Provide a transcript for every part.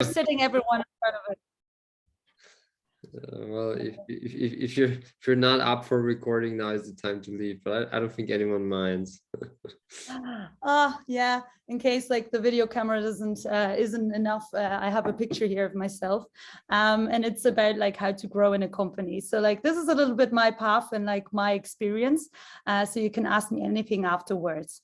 sitting everyone in front of it. Well, if you're not up for recording, now is the time to leave. But I don't think anyone minds. Yeah. In case like the video camera isn't enough, I have a picture here of myself, and it's about like how to grow in a company. So like this is a little bit my path and like my experience. So you can ask me anything afterwards.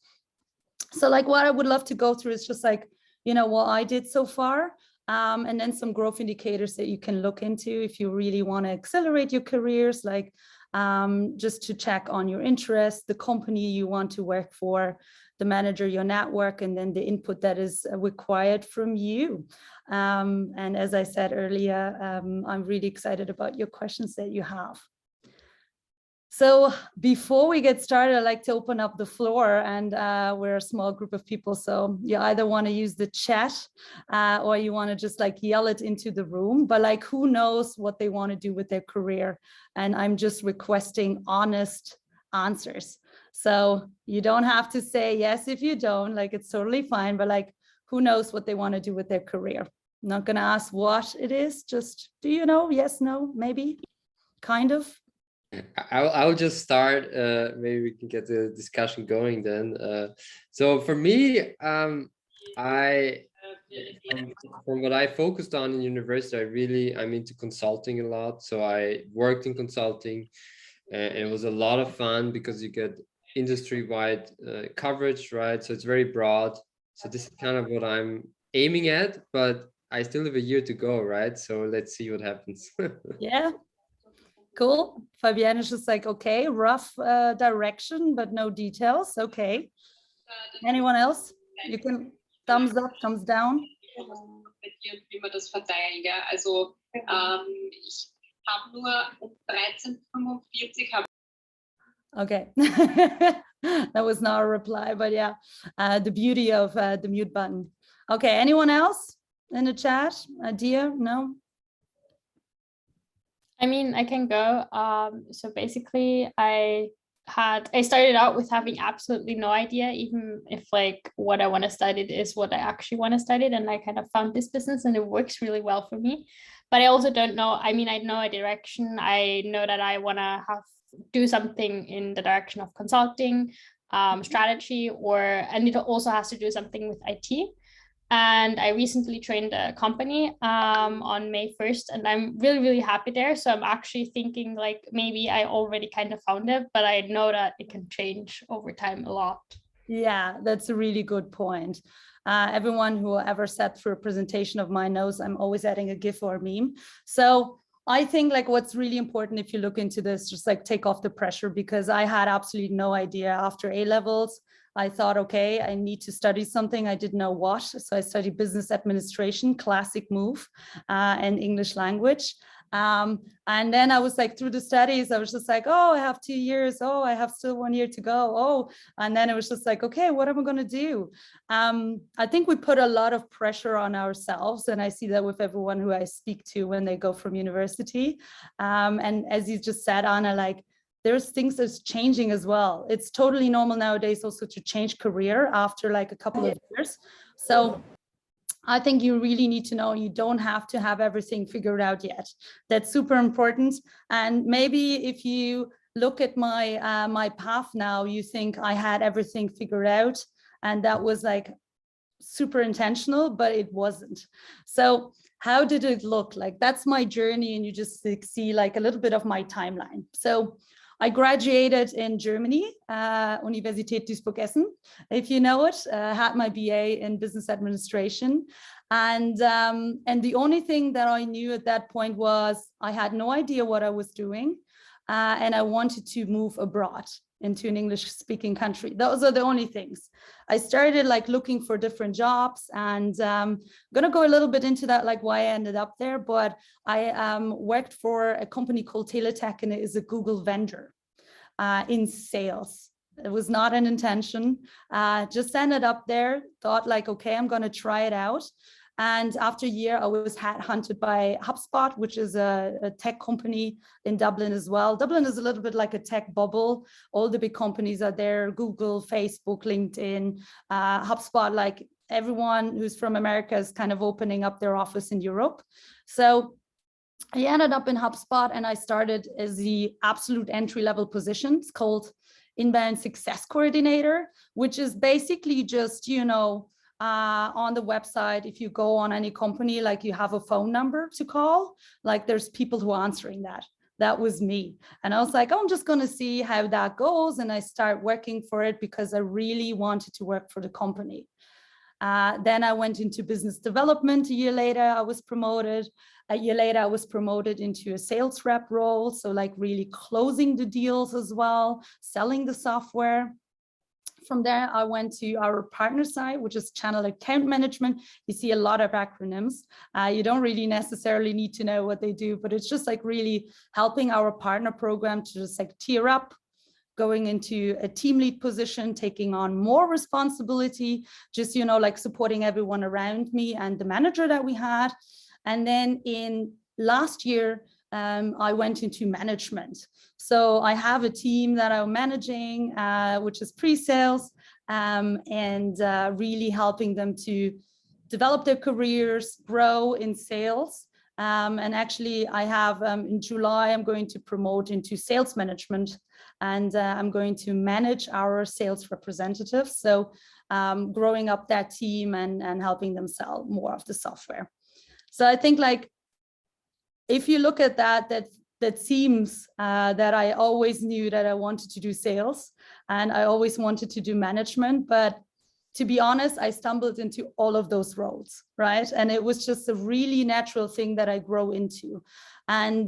So like what I would love to go through is just like, you know, what I did so far. And then some growth indicators that you can look into if you really want to accelerate your careers, like just to check on your interests, the company you want to work for, the manager, your network, and then the input that is required from you. And as I said earlier, I'm really excited about your questions that you have. So before we get started, I'd like to open up the floor, and we're a small group of people. So you either want to use the chat or you want to just like yell it into the room, but like who knows what they want to do with their career. And I'm just requesting honest answers. So you don't have to say yes if you don't, like it's totally fine, but like who knows what they want to do with their career. I'm not going to ask what it is, just do you know? Yes, no, maybe, kind of. I'll just start. Maybe we can get the discussion going then. So for me, from what I focused on in university, I'm into consulting a lot. So I worked in consulting, and it was a lot of fun because you get industry-wide coverage, right? So it's very broad. So this is kind of what I'm aiming at, but I still have a year to go, right? So let's see what happens. Yeah. Cool. Fabienne is just like, okay, rough direction, but no details. Okay. Anyone else? You can thumbs up, thumbs down. Wie man das verteilen, gell? Also ich habe nur 13:45. Okay. That was not a reply, but yeah, the beauty of the mute button. Okay, anyone else in the chat? Idea? No? I mean, I can go. So basically, I started out with having absolutely no idea, even if like what I want to study is what I actually want to study. And I kind of found this business and it works really well for me. But I also don't know. I mean, I know a direction. I know that I want to do something in the direction of consulting, strategy, and it also has to do something with IT. And I recently trained a company on May 1st, and I'm really, really happy there. So I'm actually thinking like maybe I already kind of found it, but I know that it can change over time a lot. Yeah, that's a really good point. Everyone who ever sat through a presentation of mine knows I'm always adding a GIF or a meme. So I think like what's really important if you look into this, just like take off the pressure, because I had absolutely no idea after A-levels. I thought, okay, I need to study something. I didn't know what. So I studied business administration, classic move, and English language. And then I was like, through the studies, I was just like, oh, I have 2 years. Oh, I have still 1 year to go. Oh, and then it was just like, okay, what am I going to do? I think we put a lot of pressure on ourselves. And I see that with everyone who I speak to when they go from university. And as you just said, Anna, like, there's things that's changing as well. It's totally normal nowadays also to change career after like a couple of years. So I think you really need to know you don't have to have everything figured out yet. That's super important. And maybe if you look at my my path now, you think I had everything figured out, and that was like super intentional, but it wasn't. So how did it look like? That's my journey, and you just see like a little bit of my timeline. So I graduated in Germany, Universität Duisburg-Essen, if you know it, had my BA in business administration. And the only thing that I knew at that point was I had no idea what I was doing. And I wanted to move abroad into an English-speaking country. Those are the only things. I started like looking for different jobs, and I'm gonna go a little bit into that, like why I ended up there. But I worked for a company called Teletech, and it is a Google vendor in sales. It was not an intention. Just ended up there. Thought like, okay, I'm gonna try it out. And after a year, I was headhunted by HubSpot, which is a tech company in Dublin as well. Dublin is a little bit like a tech bubble. All the big companies are there: Google, Facebook, LinkedIn. HubSpot like everyone who's from America is kind of opening up their office in Europe. So I ended up in HubSpot, and I started as the absolute entry-level position. It's called Inbound Success Coordinator, which is basically just, you know, on the website, if you go on any company, like you have a phone number to call, like there's people who are answering that. That was me. And I was like, oh, I'm just going to see how that goes. And I start working for it because I really wanted to work for the company. Then I went into business development. A year later, I was promoted. A year later, I was promoted into a sales rep role. So like really closing the deals as well, selling the software. From there, I went to our partner side, which is channel account management. You see a lot of acronyms. You don't really necessarily need to know what they do, but it's just like really helping our partner program to just like tier up, going into a team lead position, taking on more responsibility, just, you know, like supporting everyone around me and the manager that we had. And then in last year, I went into management. So I have a team that I'm managing, which is pre-sales, and really helping them to develop their careers, grow in sales. And actually I have in July, I'm going to promote into sales management, and I'm going to manage our sales representatives. So growing up that team and helping them sell more of the software. So I think like, if you look at that seems that I always knew that I wanted to do sales, and I always wanted to do management, but to be honest, I stumbled into all of those roles, right? And it was just a really natural thing that I grow into. And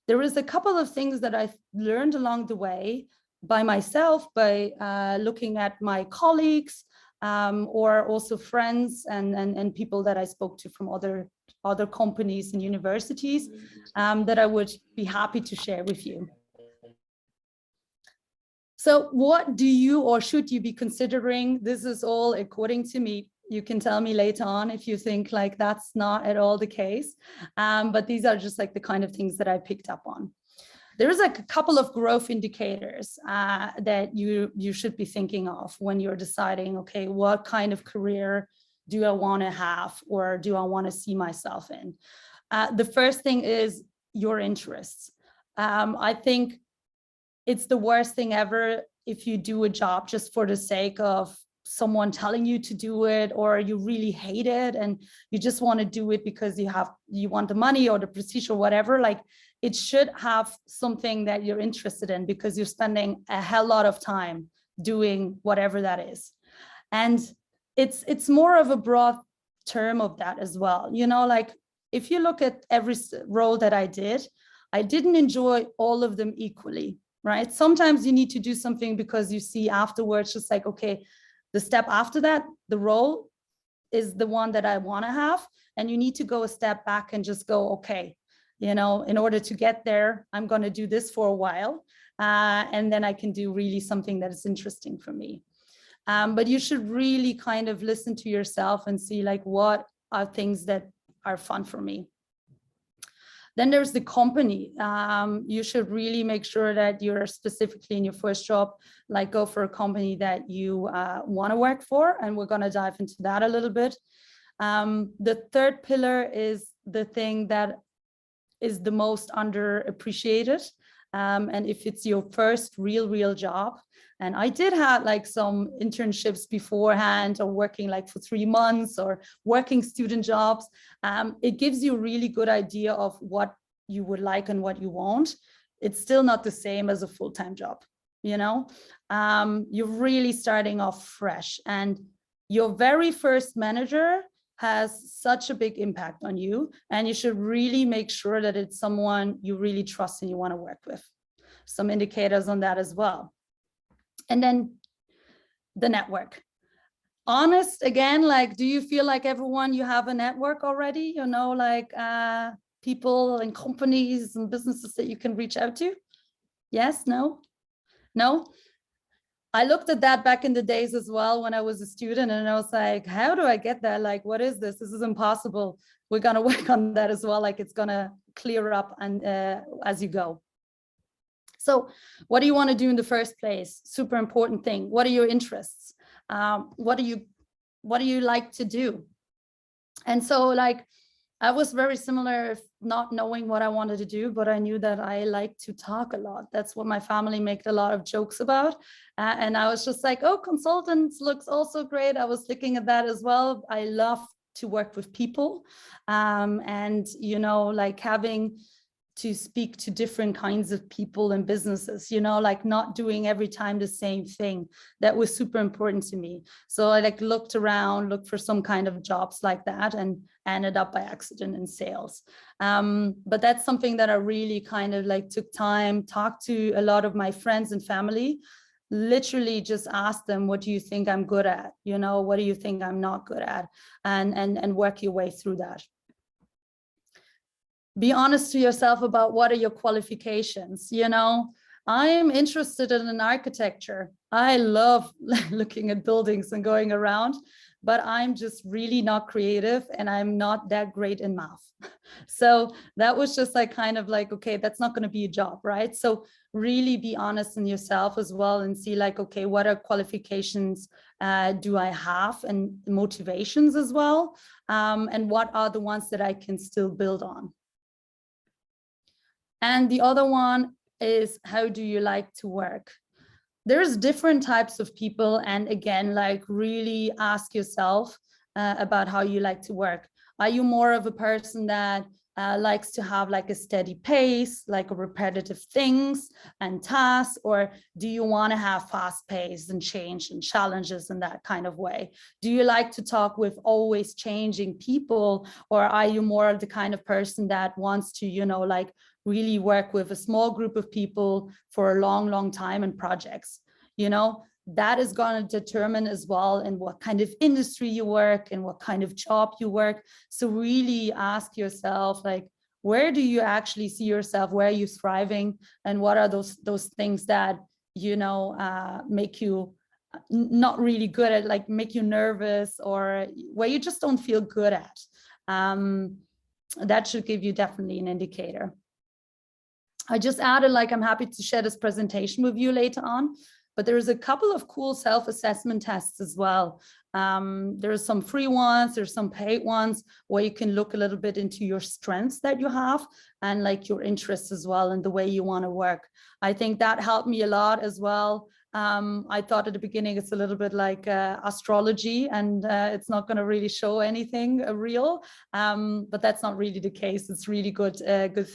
there is a couple of things that I learned along the way by myself, by looking at my colleagues, or also friends and people that I spoke to from other companies and universities, that I would be happy to share with you. So what do you or should you be considering? This is all according to me. You can tell me later on if you think like that's not at all the case. But these are just like the kind of things that I picked up on. There's like a couple of growth indicators that you should be thinking of when you're deciding, okay, what kind of career do I want to have, or do I want to see myself in? The first thing is your interests. I think it's the worst thing ever if you do a job just for the sake of someone telling you to do it, or you really hate it and you just want to do it because you want the money or the prestige or whatever. Like, it should have something that you're interested in, because you're spending a hell lot of time doing whatever that is. And it's more of a broad term of that as well. You know, like if you look at every role that I didn't enjoy all of them equally, right? Sometimes you need to do something because you see afterwards, just like, okay, the step after that, the role is the one that I want to have. And you need to go a step back and just go, okay, you know, in order to get there, I'm going to do this for a while. And then I can do really something that is interesting for me. But you should really kind of listen to yourself and see like, what are things that are fun for me. Then there's the company. You should really make sure that you're specifically in your first job, like go for a company that you want to work for. And we're going to dive into that a little bit. The third pillar is the thing that is the most underappreciated. And if it's your first real job, and I did have like some internships beforehand, or working like for 3 months, or working student jobs, it gives you a really good idea of what you would like and what you want. It's still not the same as a full-time job, you know? You're really starting off fresh, and your very first manager has such a big impact on you, and you should really make sure that it's someone you really trust and you want to work with. Some indicators on that as well. And then the network. Honest, again, like, do you feel like everyone, you have a network already, you know, like people and companies and businesses that you can reach out to? Yes, no? I looked at that back in the days as well when I was a student, and I was like, how do I get that? Like, what is this? This is impossible. We're going to work on that as well. Like, it's going to clear up and as you go. So what do you want to do in the first place? Super important thing. What are your interests? What are you what do you like to do? And so like, I was very similar, not knowing what I wanted to do, but I knew that I like to talk a lot. That's what my family made a lot of jokes about. And I was just like, oh, consultants looks also great. I was looking at that as well. I love to work with people. And, you know, like having to speak to different kinds of people and businesses, you know, like not doing every time the same thing. That was super important to me. So I like looked around, looked for some kind of jobs like that, and ended up by accident in sales. But that's something that I really kind of like took time, talked to a lot of my friends and family, literally just ask them, what do you think I'm good at? You know, what do you think I'm not good at? And work your way through that. Be honest to yourself about what are your qualifications. You know, I'm interested in architecture. I love looking at buildings and going around, but I'm just really not creative and I'm not that great in math. So that was just like kind of like, okay, that's not going to be a job, right? So really be honest in yourself as well and see like, okay, what are qualifications do I have, and motivations as well? And what are the ones that I can still build on? And the other one is, how do you like to work? There's different types of people. And again, like really ask yourself about how you like to work. Are you more of a person that likes to have like a steady pace, like repetitive things and tasks, or do you want to have fast pace and change and challenges in that kind of way? Do you like to talk with always changing people, or are you more of the kind of person that wants to, you know, like really work with a small group of people for a long, long time in projects? You know, that is going to determine as well in what kind of industry you work and what kind of job you work. So really ask yourself, like, where do you actually see yourself? Where are you thriving? And what are those things that, you know, make you not really good at, like make you nervous, or where you just don't feel good at? That should give you definitely an indicator. I just added, like, I'm happy to share this presentation with you later on, but there's a couple of cool self-assessment tests as well. There's some free ones, there's some paid ones where you can look a little bit into your strengths that you have and like your interests as well and the way you want to work. I think that helped me a lot as well. I thought at the beginning it's a little bit like astrology, and it's not going to really show anything real, but that's not really the case. It's really good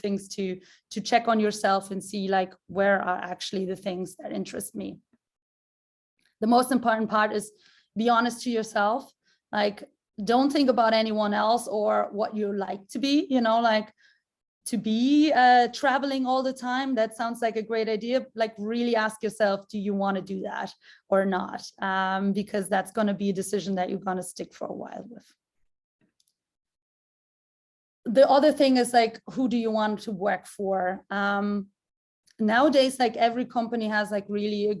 things to check on yourself and see like where are actually the things that interest me. The most important part is be honest to yourself. Like, don't think about anyone else or what you like to be, you know, like to be traveling all the time. That sounds like a great idea. Like, really ask yourself, do you want to do that or not? Because that's going to be a decision that you're going to stick for a while with. The other thing is like, who do you want to work for? Nowadays, like every company has like really a,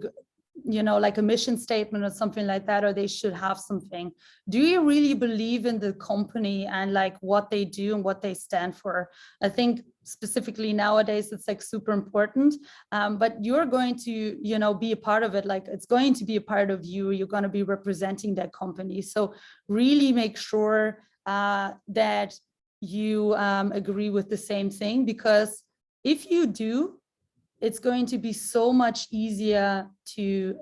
you know, like a mission statement or something like that, or they should have something. Do you really believe in the company and like what they do and what they stand for? I think specifically nowadays it's like super important, but you're going to, you know, be a part of it. Like, it's going to be a part of you. You're going to be representing that company. So really make sure that you agree with the same thing, because if you do, it's going to be so much easier to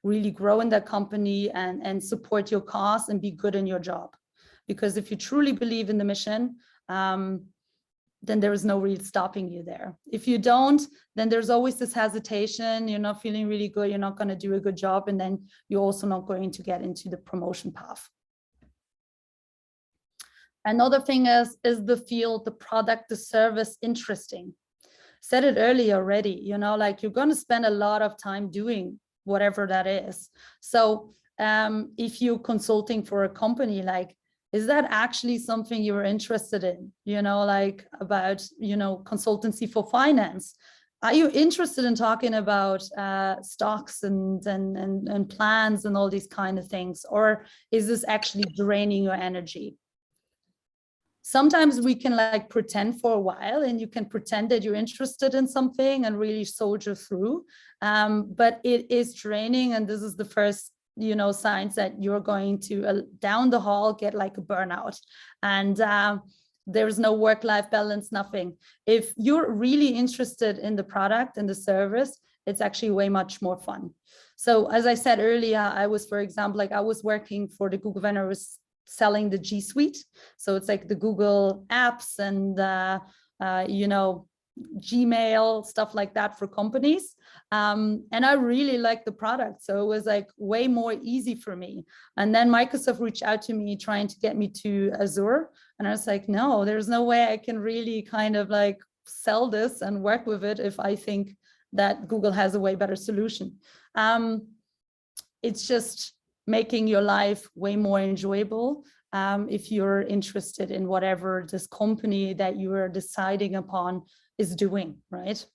really grow in that company and support your cause and be good in your job. Because if you truly believe in the mission, then there is no real stopping you there. If you don't, then there's always this hesitation. You're not feeling really good. You're not going to do a good job. And then you're also not going to get into the promotion path. Another thing is the field, the product, the service interesting? Said it earlier already, you know, like you're going to spend a lot of time doing whatever that is. So if you're consulting for a company, like, is that actually something you're interested in? You know, like about, you know, consultancy for finance. Are you interested in talking about stocks and plans and all these kind of things? Or is this actually draining your energy? Sometimes we can like pretend for a while, and you can pretend that you're interested in something and really soldier through. But it is draining. And this is the first signs that you're going to down the hall get like a burnout, and there's no work-life balance, nothing. If you're really interested in the product and the service, it's actually way much more fun. So as I said earlier, I was, for example, like I was working for the Google when I was selling the G Suite. So it's like the Google apps and, Gmail, stuff like that for companies. And I really liked the product. So it was like way more easy for me. And then Microsoft reached out to me trying to get me to Azure. And I was like, no, there's no way I can really kind of like sell this and work with it if I think that Google has a way better solution. It's just making your life way more enjoyable if you're interested in whatever this company that you are deciding upon is doing, right?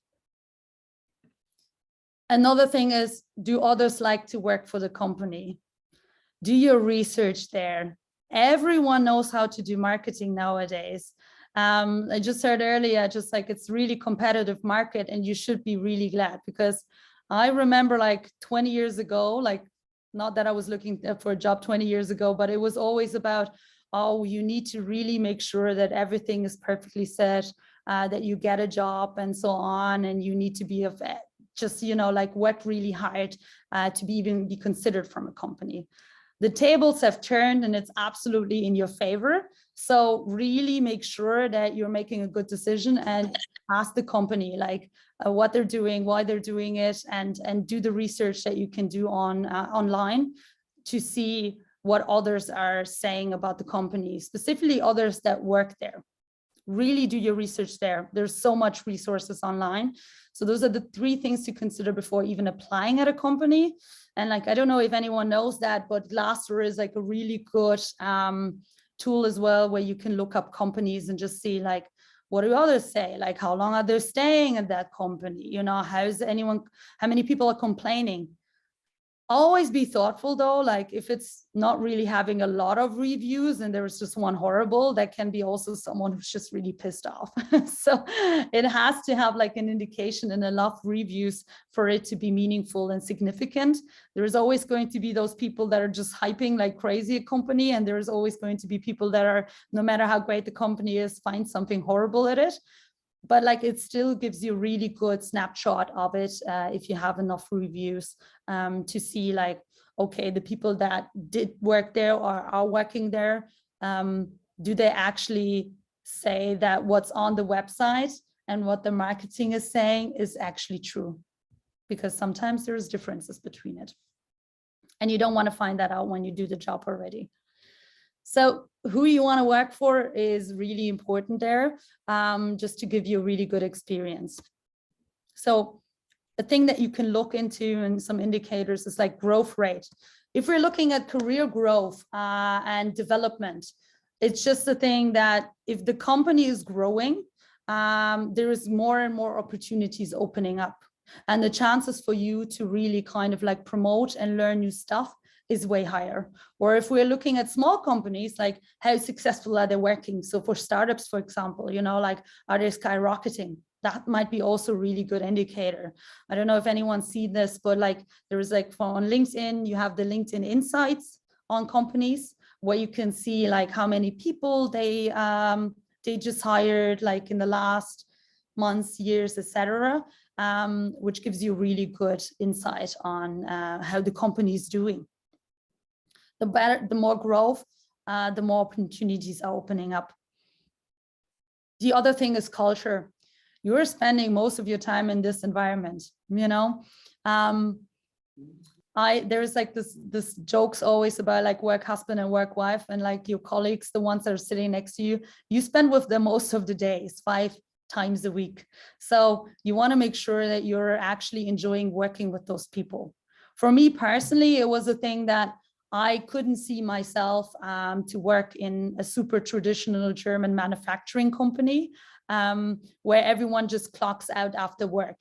Another thing is, do others like to work for the company? Do your research there. Everyone knows how to do marketing nowadays. I just heard earlier, just like it's really competitive market, and you should be really glad, because I remember like 20 years ago, like not that I was looking for a job 20 years ago, but it was always about, oh, you need to really make sure that everything is perfectly set, that you get a job and so on, and you need to be just, like work really hard to even be considered from a company. The tables have turned and it's absolutely in your favor. So really make sure that you're making a good decision and ask the company like what they're doing, why they're doing it, and do the research that you can do online to see what others are saying about the company, specifically others that work there. Really do your research there. There's so much resources online. So those are the 3 things to consider before even applying at a company. And like, I don't know if anyone knows that, but Glassdoor is like a really good tool as well, where you can look up companies and just see like, what do others say? Like, how long are they staying at that company? How many people are complaining? Always be thoughtful though, like if it's not really having a lot of reviews and there's just one horrible, that can be also someone who's just really pissed off. So it has to have like an indication and enough reviews for it to be meaningful and significant. There is always going to be those people that are just hyping like crazy a company, and there is always going to be people that are, no matter how great the company is, find something horrible at it. But like it still gives you a really good snapshot of it if you have enough reviews to see like, okay, the people that did work there or are working there, do they actually say that what's on the website and what the marketing is saying is actually true? Because sometimes there's differences between it. And you don't want to find that out when you do the job already. So who you want to work for is really important there, just to give you a really good experience. So a thing that you can look into and some indicators is like growth rate. If we're looking at career growth and development, it's just a thing that if the company is growing, there is more and more opportunities opening up. And the chances for you to really kind of like promote and learn new stuff is way higher. Or if we're looking at small companies, like how successful are they working? So for startups, for example, like are they skyrocketing? That might be also a really good indicator. I don't know if anyone sees this, but like there is like on LinkedIn, you have the LinkedIn insights on companies where you can see like how many people they just hired like in the last months, years, etc., which gives you really good insight on how the company is doing. The better, the more growth, the more opportunities are opening up. The other thing is culture. You're spending most of your time in this environment, there's like this jokes always about like work husband and work wife, and like your colleagues, the ones that are sitting next to you, you spend with them most of the days, 5 times a week. So you want to make sure that you're actually enjoying working with those people. For me personally, it was a thing that I couldn't see myself to work in a super traditional German manufacturing company where everyone just clocks out after work,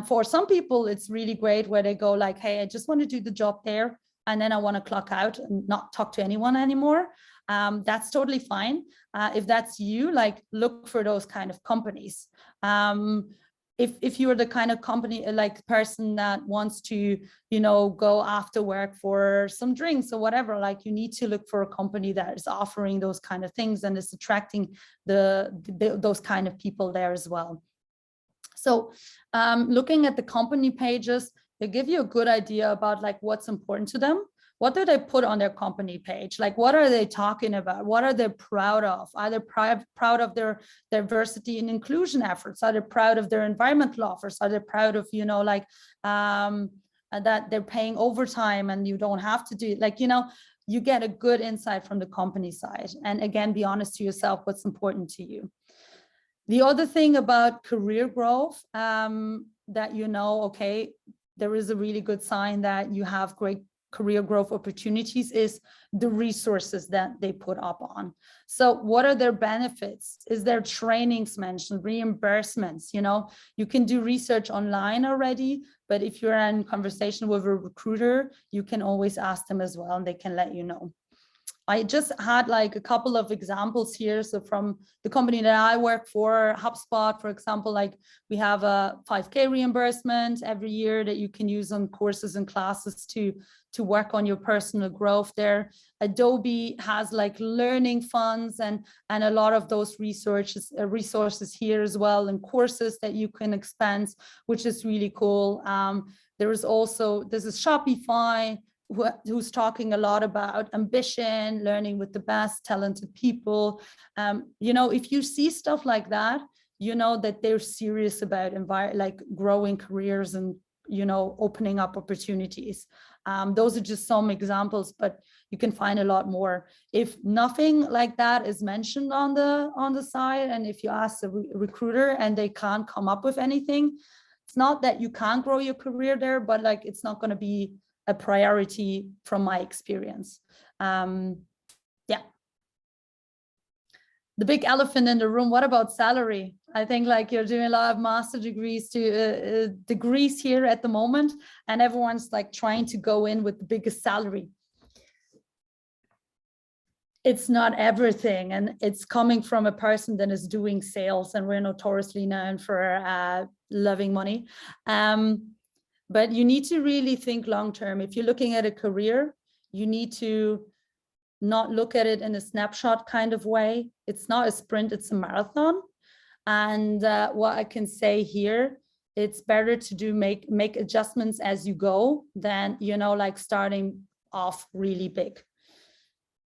For some people, it's really great where they go like, hey, I just want to do the job there, and then I want to clock out and not talk to anyone anymore. That's totally fine. If that's you, like look for those kind of companies. if you're the kind of company, like person that wants to, you know, go after work for some drinks or whatever, like you need to look for a company that is offering those kind of things and is attracting those kind of people there as well. So looking at the company pages, they give you a good idea about like what's important to them. What do they put on their company page? Like, what are they talking about? What are they proud of? Are they proud of their diversity and inclusion efforts? Are they proud of their environmental offers? Are they proud of, you know, like that they're paying overtime and you don't have to do it? Like, you know, you get a good insight from the company side. And again, be honest to yourself, what's important to you. The other thing about career growth that, you know, okay, there is a really good sign that you have great career growth opportunities is the resources that they put up on. So what are their benefits? Is there trainings mentioned, reimbursements? You know, you can do research online already, but if you're in conversation with a recruiter, you can always ask them as well, and they can let you know. I just had like a couple of examples here. So from the company that I work for, HubSpot, for example, like we have a 5K reimbursement every year that you can use on courses and classes to work on your personal growth there. Adobe has like learning funds and a lot of those resources here as well, and courses that you can expense, which is really cool. This is Shopify, who's talking a lot about ambition, learning with the best talented people. You know, if you see stuff like that, you know that they're serious about like growing careers and, you know, opening up opportunities. Those are just some examples, but you can find a lot more. If nothing like that is mentioned on the side, and if you ask a recruiter and they can't come up with anything, it's not that you can't grow your career there, but like it's not going to be a priority from my experience. Yeah. The big elephant in the room, what about salary? I think like you're doing a lot of master degrees degrees here at the moment, and everyone's like trying to go in with the biggest salary. It's not everything, and it's coming from a person that is doing sales, and we're notoriously known for loving money. But you need to really think long-term. If you're looking at a career, you need to not look at it in a snapshot kind of way. It's not a sprint, it's a marathon. And what I can say here, it's better to make adjustments as you go than, you know, like starting off really big.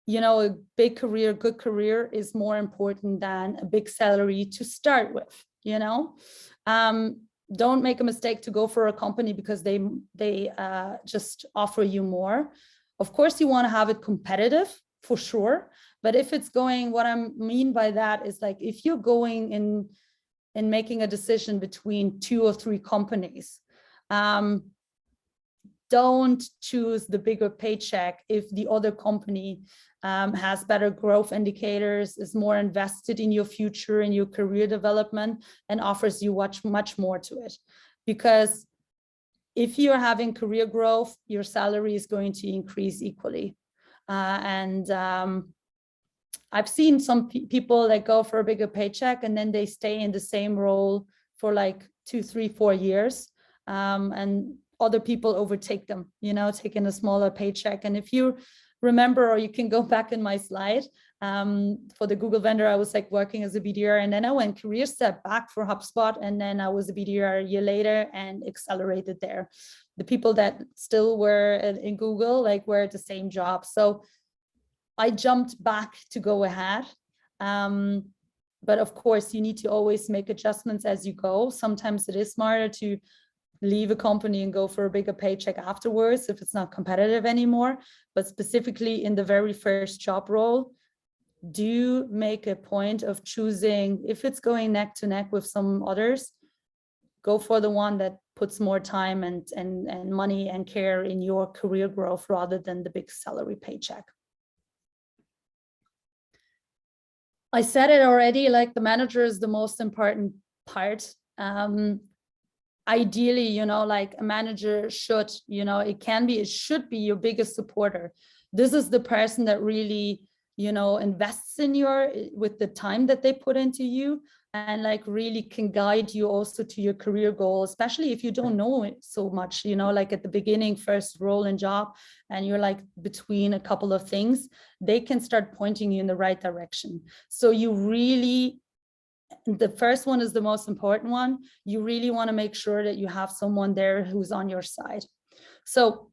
You know, a big career, good career is more important than a big salary to start with, you know. Don't make a mistake to go for a company because they just offer you more. Of course, you want to have it competitive for sure. But if it's going, what I mean by that is like, if you're going in making a decision between 2 or 3 companies, don't choose the bigger paycheck if the other company has better growth indicators, is more invested in your future, in your career development, and offers you much more to it. Because if you're having career growth, your salary is going to increase equally. I've seen some people that go for a bigger paycheck and then they stay in the same role for like 2, 3, 4 years. And other people overtake them, you know, taking a smaller paycheck. And if you remember, or you can go back in my slide, for the Google vendor, I was like working as a BDR, and then I went career step back for HubSpot, and then I was a BDR a year later and accelerated there. The people that still were in Google, like were at the same job. So I jumped back to go ahead. But of course, you need to always make adjustments as you go. Sometimes it is smarter to leave a company and go for a bigger paycheck afterwards if it's not competitive anymore. But specifically in the very first job role, do make a point of choosing, if it's going neck to neck with some others, go for the one that puts more time and money and care in your career growth rather than the big salary paycheck. I said it already, like the manager is the most important part. Ideally, you know, like a manager should, you know, it should be your biggest supporter. This is the person that really invests in with the time that they put into you, and like really can guide you also to your career goal, especially if you don't know it so much, like at the beginning, first role and job, and you're like between a couple of things, they can start pointing you in the right direction. So you really, the first one is the most important one. You really want to make sure that you have someone there who's on your side. So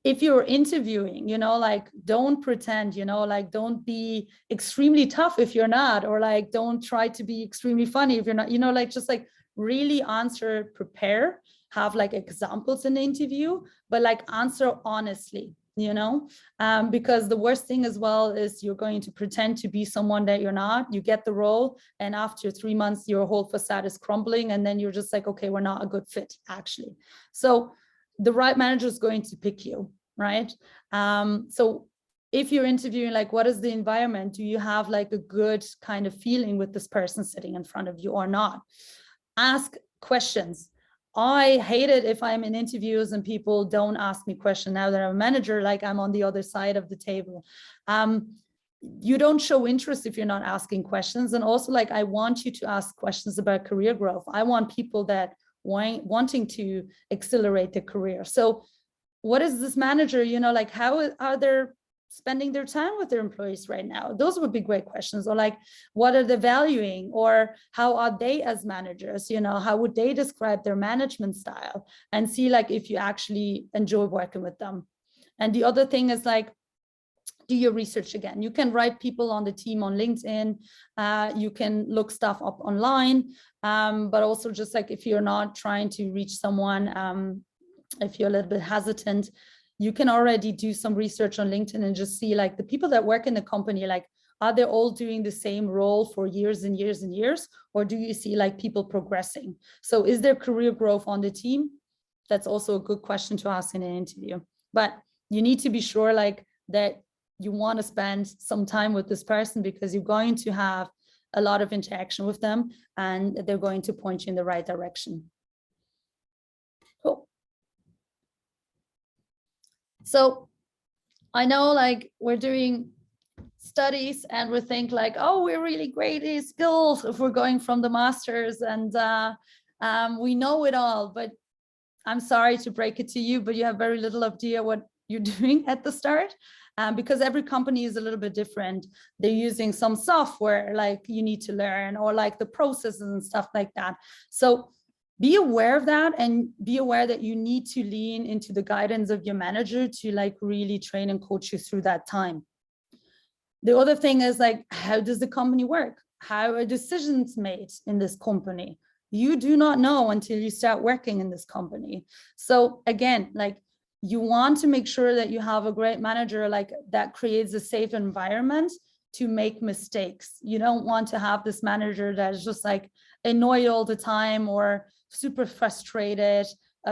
if you're interviewing, like don't pretend, like don't be extremely tough if you're not, or like don't try to be extremely funny if you're not, like just like really answer, prepare, have like examples in the interview, but like answer honestly, because the worst thing as well is you're going to pretend to be someone that you're not. You get the role, and after 3 months, your whole facade is crumbling, and then you're just like, okay, we're not a good fit, actually. So the right manager is going to pick you, right? So if you're interviewing, like, what is the environment? Do you have like a good kind of feeling with this person sitting in front of you or not? Ask questions. I hate it if I'm in interviews and people don't ask me questions. Now that I'm a manager, like I'm on the other side of the table. You don't show interest if you're not asking questions. And also, like, I want you to ask questions about career growth. I want people that wanting to accelerate their career. So what is this manager, like how are they spending their time with their employees right now? Those would be great questions. Or like, what are they valuing, or how are they as managers? How would they describe their management style, and see like if you actually enjoy working with them. And the other thing is like, do your research again. You can write people on the team on LinkedIn. You can look stuff up online, but also just like if you're not trying to reach someone, if you're a little bit hesitant, you can already do some research on LinkedIn and just see like the people that work in the company, like, are they all doing the same role for years and years and years? Or do you see like people progressing? So is there career growth on the team? That's also a good question to ask in an interview. But you need to be sure like that you want to spend some time with this person, because you're going to have a lot of interaction with them and they're going to point you in the right direction. Cool. So I know like we're doing studies and we think like, oh, we're really great at skills if we're going from the masters, and we know it all, but I'm sorry to break it to you, but you have very little idea what you're doing at the start, because every company is a little bit different. They're using some software like you need to learn, or like the processes and stuff like that. So be aware of that, and be aware that you need to lean into the guidance of your manager to like really train and coach you through that time. The other thing is like, how does the company work? How are decisions made in this company? You do not know until you start working in this company. So again, like, you want to make sure that you have a great manager like that creates a safe environment to make mistakes. You don't want to have this manager that is just like annoyed all the time or super frustrated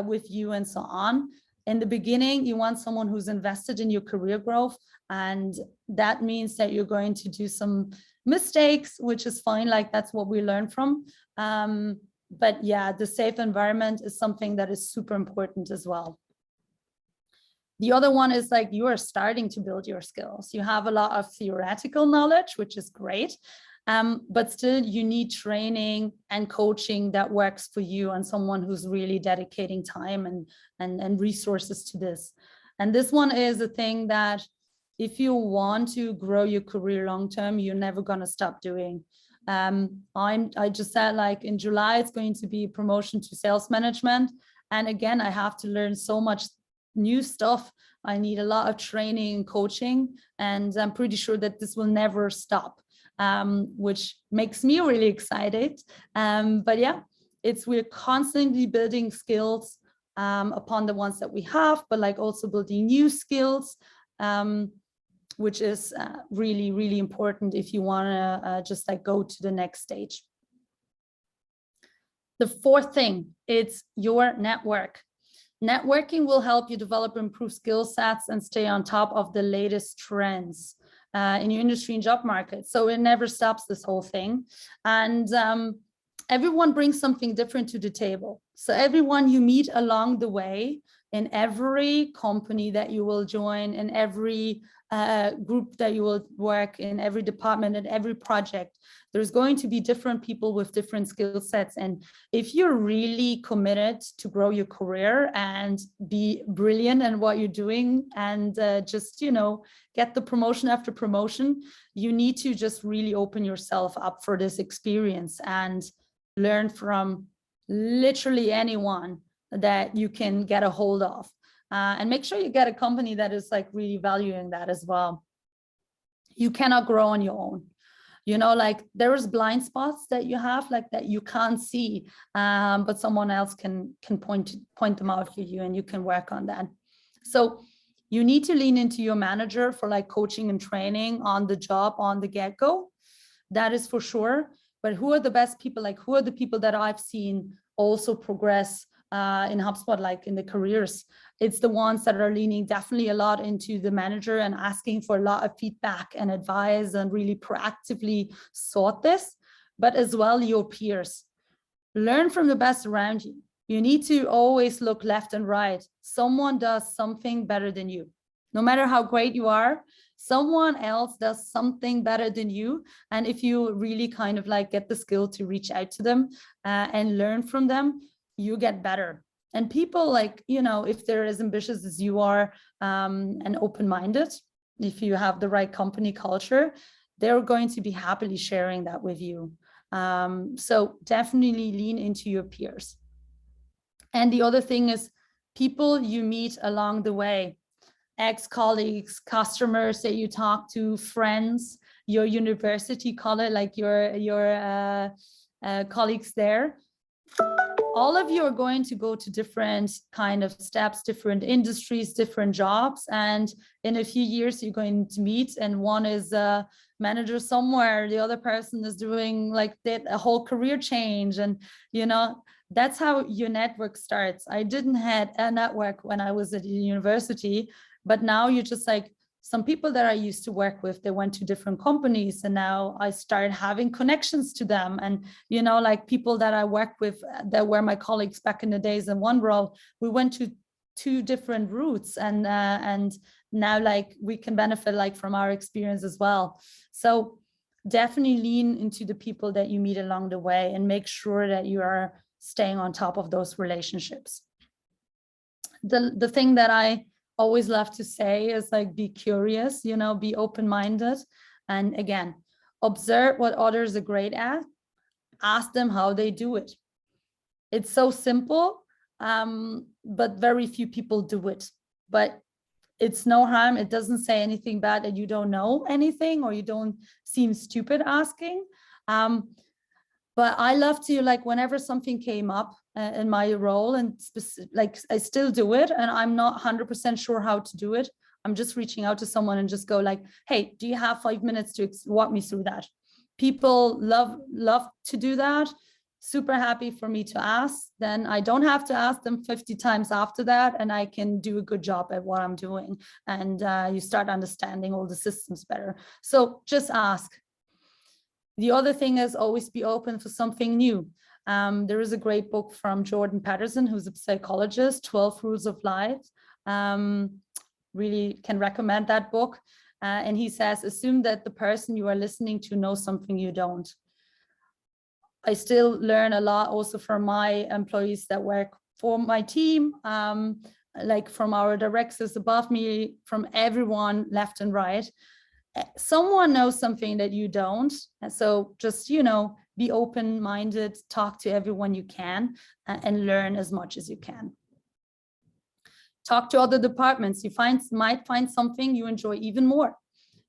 with you and so on. In the beginning, you want someone who's invested in your career growth, and that means that you're going to do some mistakes, which is fine. Like, that's what we learn from. But yeah, the safe environment is something that is super important as well. The other one is like, you are starting to build your skills. You have a lot of theoretical knowledge, which is great, but still you need training and coaching that works for you, and someone who's really dedicating time and resources to this. And this one is a thing that if you want to grow your career long-term, you're never gonna stop doing. I just said like in July, it's going to be a promotion to sales management. And again, I have to learn so much new stuff. I need a lot of training and coaching, and I'm pretty sure that this will never stop, which makes me really excited. But yeah, we're constantly building skills upon the ones that we have, but like also building new skills, which is really, really important if you want to just like go to the next stage. The fourth thing, it's your network. Networking will help you develop and improve skill sets and stay on top of the latest trends in your industry and job market. So it never stops, this whole thing. And everyone brings something different to the table. So everyone you meet along the way in every company that you will join, in every group that you will work in, every department, and every project, there's going to be different people with different skill sets. And if you're really committed to grow your career and be brilliant in what you're doing, and just, you know, get the promotion after promotion, you need to just really open yourself up for this experience and learn from literally anyone that you can get a hold of. And make sure you get a company that is like really valuing that as well. You cannot grow on your own. You know, like there's blind spots that you have, like that you can't see, but someone else can point them out for you, and you can work on that. So you need to lean into your manager for like coaching and training on the job, on the get-go. That is for sure. But who are the best people? Like, who are the people that I've seen also progress in HubSpot, like in the careers? It's the ones that are leaning definitely a lot into the manager and asking for a lot of feedback and advice and really proactively sought this, but as well your peers. Learn from the best around you. You need to always look left and right. Someone does something better than you. No matter how great you are, someone else does something better than you. And if you really kind of like get the skill to reach out to them and learn from them, you get better. And people, like, you know, if they're as ambitious as you are and open-minded, if you have the right company culture, they're going to be happily sharing that with you. So definitely lean into your peers. And the other thing is people you meet along the way, ex-colleagues, customers that you talk to, friends, your university colleague, like your colleagues there. All of you are going to go to different kind of steps, different industries, different jobs. And in a few years, you're going to meet, and one is a manager somewhere, the other person is doing like a whole career change. And, you know, that's how your network starts. I didn't have a network when I was at university, but now you're just like, some people that I used to work with, they went to different companies, and now I started having connections to them. And, you know, like people that I worked with that were my colleagues back in the days in one role, we went to 2 different routes, and now like we can benefit like from our experience as well. So definitely lean into the people that you meet along the way and make sure that you are staying on top of those relationships. The thing that I always love to say is like, be curious, you know, be open-minded. And again, observe what others are great at, ask them how they do it. It's so simple, but very few people do it. But it's no harm. It doesn't say anything bad that you don't know anything or you don't seem stupid asking. But I love to, like, whenever something came up in my role, and like I still do it, and I'm not 100% sure how to do it, I'm just reaching out to someone and just go like, hey, do you have 5 minutes to walk me through that? People love to do that. Super happy for me to ask. Then I don't have to ask them 50 times after that, and I can do a good job at what I'm doing. And you start understanding all the systems better. So just ask. The other thing is always be open for something new. There is a great book from Jordan Peterson, who's a psychologist, 12 Rules of Life. Really can recommend that book. And he says, assume that the person you are listening to knows something you don't. I still learn a lot also from my employees that work for my team, like from our directors above me, from everyone left and right. Someone knows something that you don't. And so just, you know, be open-minded, talk to everyone you can, and learn as much as you can. Talk to other departments. You might find something you enjoy even more.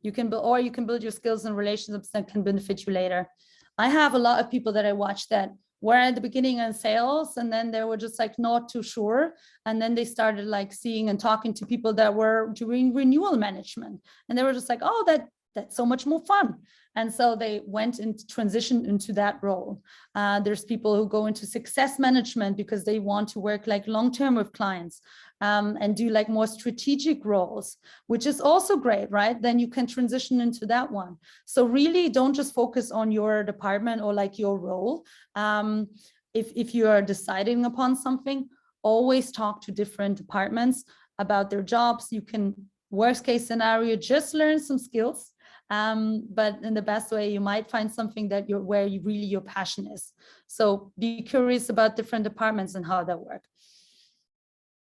You can build your skills and relationships that can benefit you later. I have a lot of people that I watch that were at the beginning in sales, and then they were just like not too sure. And then they started like seeing and talking to people that were doing renewal management. And they were just like, oh, that's so much more fun. And so they went and transitioned into that role. There's people who go into success management because they want to work like long-term with clients and do like more strategic roles, which is also great, right? Then you can transition into that one. So really don't just focus on your department or like your role. If you are deciding upon something, always talk to different departments about their jobs. You can, worst case scenario, just learn some skills. But in the best way, you might find something that where really your passion is. So be curious about different departments and how they work.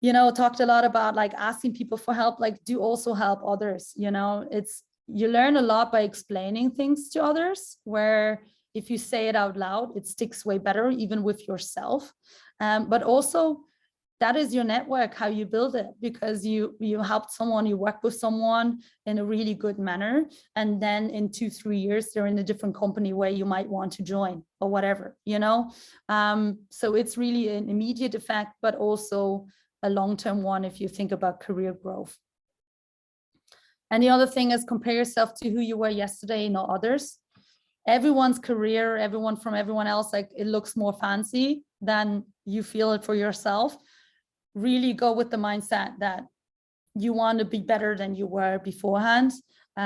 You know, talked a lot about like asking people for help, like do also help others. You know, you learn a lot by explaining things to others, where if you say it out loud, it sticks way better, even with yourself. But also, that is your network, how you build it, because you helped someone, you work with someone in a really good manner, and then in 2-3 years they're in a different company where you might want to join or whatever, you know. So it's really an immediate effect, but also a long-term one if you think about career growth. And the other thing is, compare yourself to who you were yesterday, not others. Everyone's career, everyone else, like it looks more fancy than you feel it for yourself. Really go with the mindset that you want to be better than you were beforehand.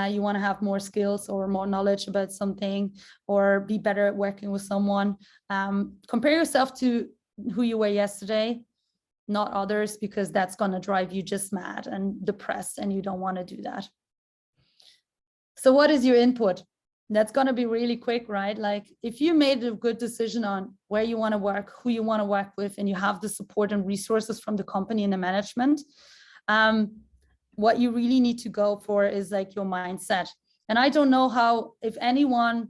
You want to have more skills or more knowledge about something, or be better at working with someone. Compare yourself to who you were yesterday, not others, because that's going to drive you just mad and depressed, and you don't want to do that. So what is your input? That's going to be really quick, right? Like if you made a good decision on where you want to work, who you want to work with, and you have the support and resources from the company and the management, what you really need to go for is like your mindset. And I don't know if anyone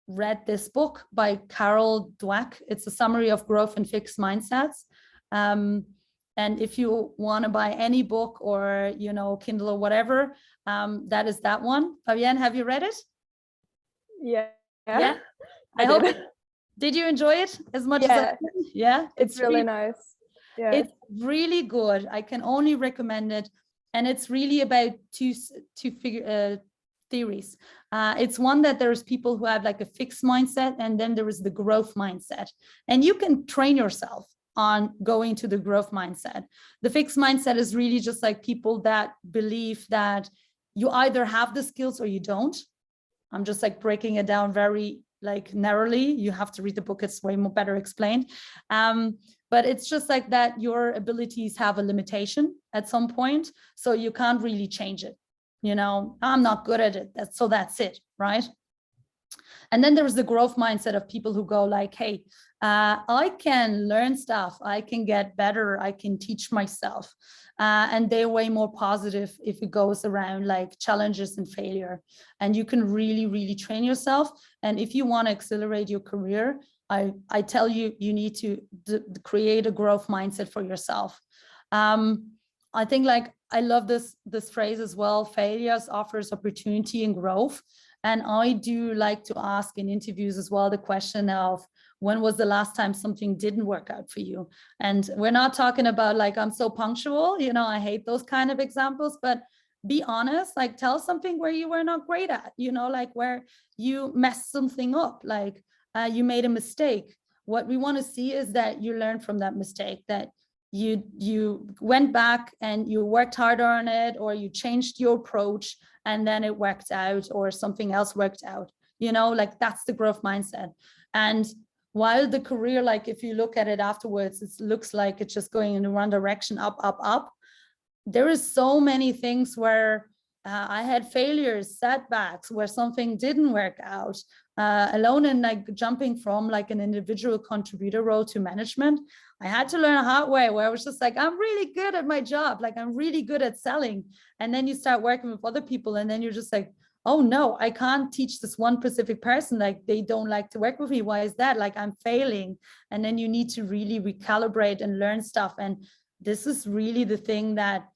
read this book by Carol Dweck. It's a summary of growth and fixed mindsets. And if you want to buy any book or, you know, Kindle or whatever, that is that one. Fabienne, have you read it? Yeah. I hope. Did you enjoy it as much as I did? Yeah. It's really nice. Yeah. It's really good. I can only recommend it. And it's really about two theories. It's one that there's people who have like a fixed mindset, and then there is the growth mindset. And you can train yourself on going to the growth mindset. The fixed mindset is really just like people that believe that you either have the skills or you don't. I'm just like breaking it down very like narrowly. You have to read the book, it's way more better explained. But it's just like that your abilities have a limitation at some point, so you can't really change it. You know, I'm not good at it, so that's it, right? And then there's the growth mindset of people who go like, hey, I can learn stuff, I can get better, I can teach myself. And they're way more positive if it goes around like challenges and failure. And you can really, really train yourself. And if you want to accelerate your career, I tell you, you need to create a growth mindset for yourself. I think like, I love this phrase as well, failures offers opportunity and growth. And I do like to ask in interviews as well, the question of, when was the last time something didn't work out for you? And we're not talking about like, I'm so punctual, you know, I hate those kind of examples, but be honest, like tell something where you were not great at, you know, like where you messed something up, like you made a mistake. What we want to see is that you learned from that mistake, that you went back and you worked harder on it, or you changed your approach and then it worked out, or something else worked out, you know, like that's the growth mindset. And while the career, like if you look at it afterwards, it looks like it's just going in one direction, up, up, up. There is so many things where I had failures, setbacks, where something didn't work out. Alone in like jumping from like an individual contributor role to management, I had to learn a hard way, where I was just like, I'm really good at my job, like I'm really good at selling. And then you start working with other people, and then you're just like, oh no, I can't teach this one specific person, like they don't like to work with me. Why is that? Like I'm failing. And then you need to really recalibrate and learn stuff. And this is really the thing that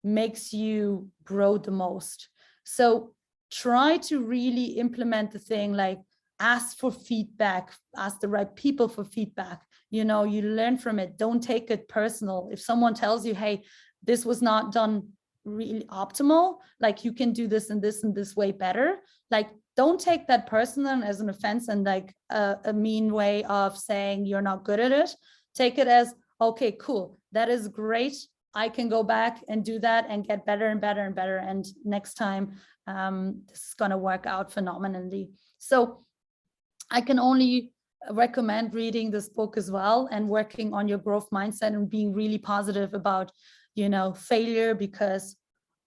makes you grow the most. So try to really implement the thing, like ask for feedback, ask the right people for feedback. You know, you learn from it. Don't take it personal. If someone tells you, hey, this was not done really optimal, like you can do this and this and this way better, like don't take that personal as an offense and like a mean way of saying you're not good at it. Take it as, okay, cool, that is great, I can go back and do that and get better and better and better, and next time this is going to work out phenomenally. So I can only recommend reading this book as well and working on your growth mindset and being really positive about, failure, because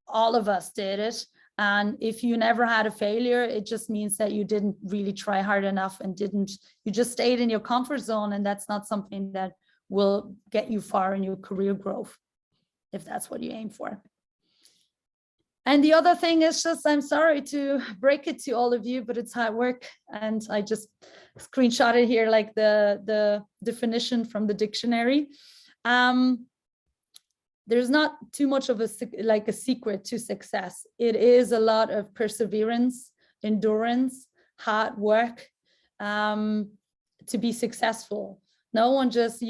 all of us did it. And if you never had a failure, it just means that you didn't really try hard enough and you just stayed in your comfort zone. And that's not something that will get you far in your career growth, if that's what you aim for. And the other thing is just, I'm sorry to break it to all of you, but it's hard work. And I just screenshotted here, like the definition from the dictionary. There's not too much of a secret to success. It is a lot of perseverance, endurance, hard work to be successful. No one just,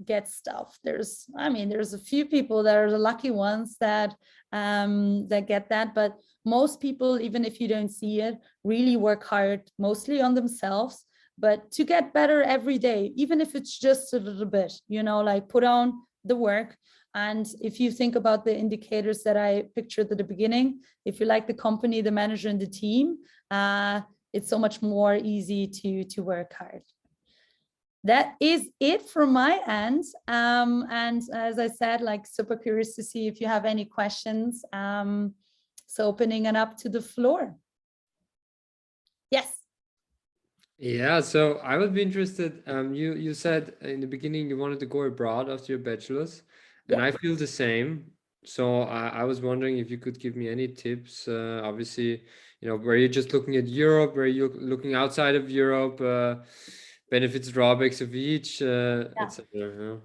gets stuff. There's a few people that are the lucky ones that get that, but most people, even if you don't see it, really work hard, mostly on themselves, but to get better every day, even if it's just a little bit, like put on the work. And if you think about the indicators that I pictured at the beginning, if you like the company, the manager, and the team, it's so much more easy to work hard. That is it from my end. And as I said, like, super curious to see if you have any questions. So opening it up to the floor. Yes. Yeah, so I would be interested. You said in the beginning you wanted to go abroad after your bachelor's, and I feel the same. So I was wondering if you could give me any tips. Obviously, were you just looking at Europe? Were you looking outside of Europe? Benefits, drawbacks of each, etc.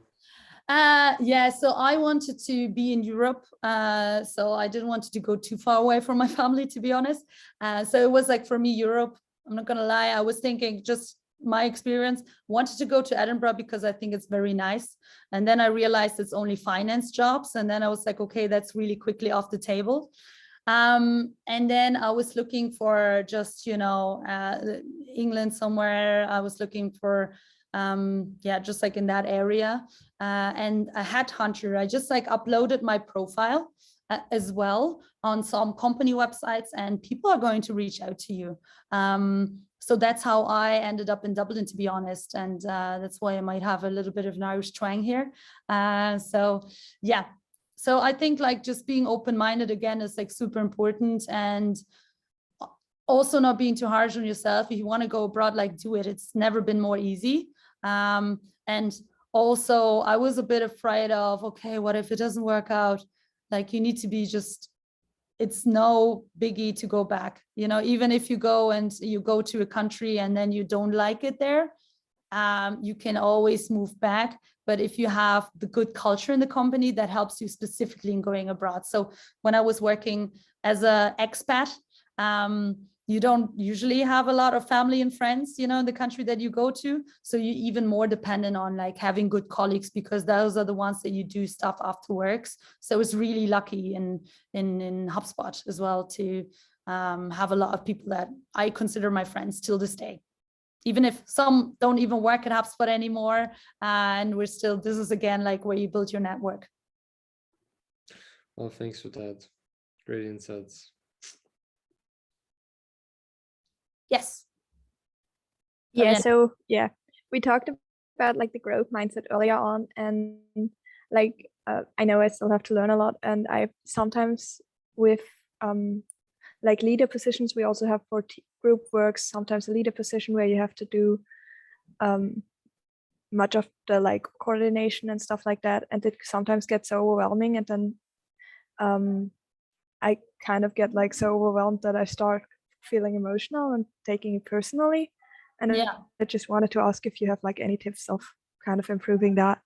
Yeah, so I wanted to be in Europe. So I didn't want to go too far away from my family, to be honest. So it was like, for me, Europe, I'm not gonna lie, I was thinking, just my experience, wanted to go to Edinburgh because I think it's very nice. And then I realized it's only finance jobs. And then I was like, okay, that's really quickly off the table. And then I was looking for just, England somewhere. I was looking for, just like in that area. And a headhunter, I just like uploaded my profile as well on some company websites, and people are going to reach out to you. So that's how I ended up in Dublin, to be honest. And that's why I might have a little bit of an Irish twang here. So yeah. So I think like just being open-minded again is like super important, and also not being too harsh on yourself. If you want to go abroad, like, do it. It's never been more easy. And also I was a bit afraid of, okay, what if it doesn't work out? Like, you need to be just, it's no biggie to go back, even if you go to a country and then you don't like it there, you can always move back. But if you have the good culture in the company, that helps you specifically in going abroad. So when I was working as an expat, you don't usually have a lot of family and friends, in the country that you go to. So you're even more dependent on like having good colleagues, because those are the ones that you do stuff after works. So it's really lucky in HubSpot as well to have a lot of people that I consider my friends till this day. Even if some don't even work at HubSpot anymore, and we're still, this is again like where you build your network. Well, thanks for that. Great insights. Yes. Yeah, so yeah, we talked about like the growth mindset earlier on, and like I know I still have to learn a lot, and I sometimes with like leader positions, we also have for group works, sometimes a leader position where you have to do much of the like coordination and stuff like that, and it sometimes gets so overwhelming, and then I kind of get like so overwhelmed that I start feeling emotional and taking it personally. And I just wanted to ask if you have like any tips of kind of improving that.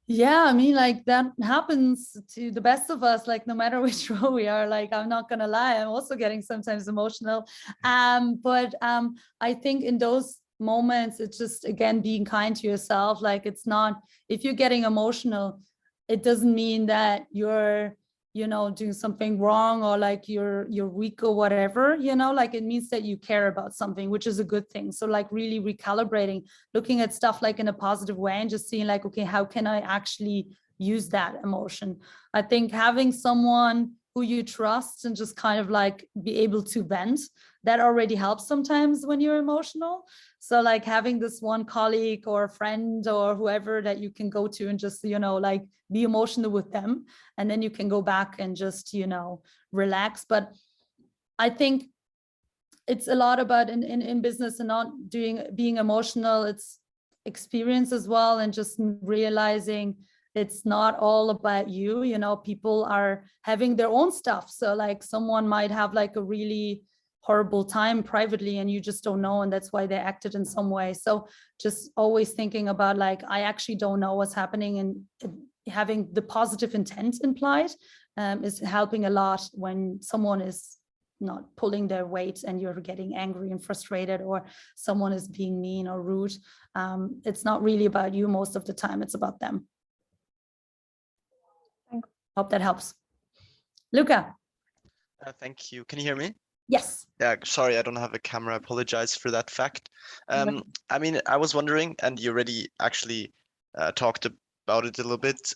Yeah, I mean, like that happens to the best of us, like no matter which role we are. Like, I'm not gonna lie, I'm also getting sometimes emotional. But I think in those moments, it's just, again, being kind to yourself. Like, it's not, if you're getting emotional, it doesn't mean that you're, doing something wrong, or like you're weak or whatever, like it means that you care about something, which is a good thing. So like really recalibrating, looking at stuff like in a positive way, and just seeing like, okay, how can I actually use that emotion? I think having someone who you trust and just kind of like be able to vent. That already helps sometimes when you're emotional. So like having this one colleague or friend or whoever that you can go to and just, you know, like be emotional with them, and then you can go back and just, you know, relax. But I think it's a lot about in business and not being emotional. It's experience as well, and just realizing it's not all about you. You know, people are having their own stuff. So like someone might have like a really horrible time privately and you just don't know, and that's why they acted in some way. So just always thinking about like, I actually don't know what's happening, and having the positive intent implied is helping a lot when someone is not pulling their weight and you're getting angry and frustrated, or someone is being mean or rude. It's not really about you most of the time, it's about them. Thanks. Hope that helps. Luca. Thank you. Can you hear me? Yes. Yeah, sorry, I don't have a camera. I apologize for that fact. I mean, I was wondering, and you already actually talked about it a little bit,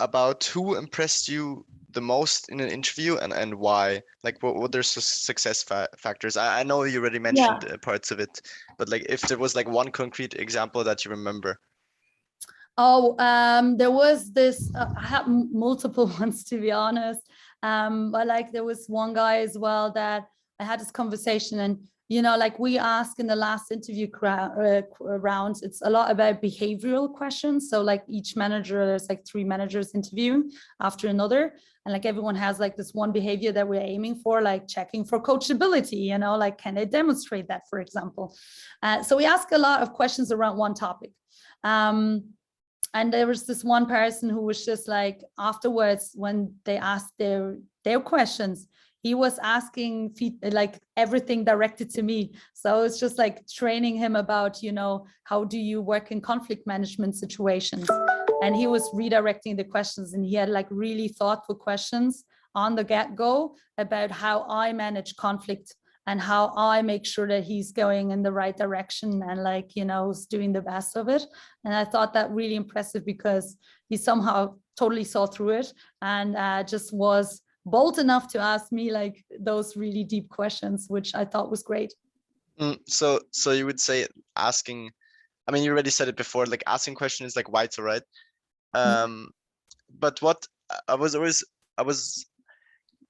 about who impressed you the most in an interview, and why. Like, what are success factors? I know you already mentioned parts of it, but like if there was like one concrete example that you remember. Oh, there was this, I had multiple ones, to be honest. But like there was one guy as well that I had this conversation, and you know, like we asked in the last interview rounds, it's a lot about behavioral questions. So like each manager, there's like 3 managers interviewing after another, and like everyone has like this one behavior that we're aiming for, like checking for coachability, you know, like can they demonstrate that, for example. So we ask a lot of questions around one topic. And there was this one person who was just like, afterwards, when they asked their questions, he was asking like everything directed to me. So it's just like training him about, you know, how do you work in conflict management situations? And he was redirecting the questions, and he had like really thoughtful questions on the get-go about how I manage conflict and how I make sure that he's going in the right direction and like, you know, is doing the best of it. And I thought that really impressive, because he somehow totally saw through it and just was bold enough to ask me like those really deep questions, which I thought was great. So you would say asking, I mean, you already said it before, like asking questions is like vital, right? But what I was,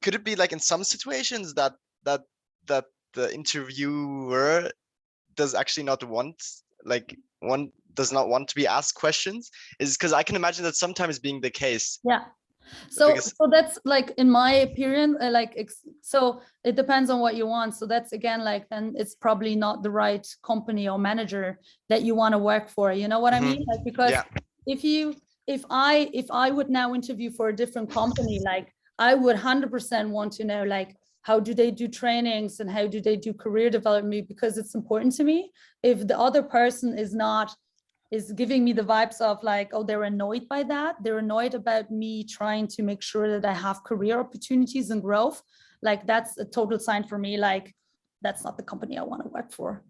could it be like in some situations that the interviewer does actually not want, like one does not want to be asked questions? Is because I can imagine that sometimes being the case. Yeah. So that's like, in my opinion, so it depends on what you want. So that's again, like, then it's probably not the right company or manager that you want to work for. You know what I mean? Like, because if I would now interview for a different company, like I would 100% want to know, like, how do they do trainings and how do they do career development? Because it's important to me. If the other person is giving me the vibes of like, oh, they're annoyed by that, they're annoyed about me trying to make sure that I have career opportunities and growth, like that's a total sign for me, like that's not the company I want to work for,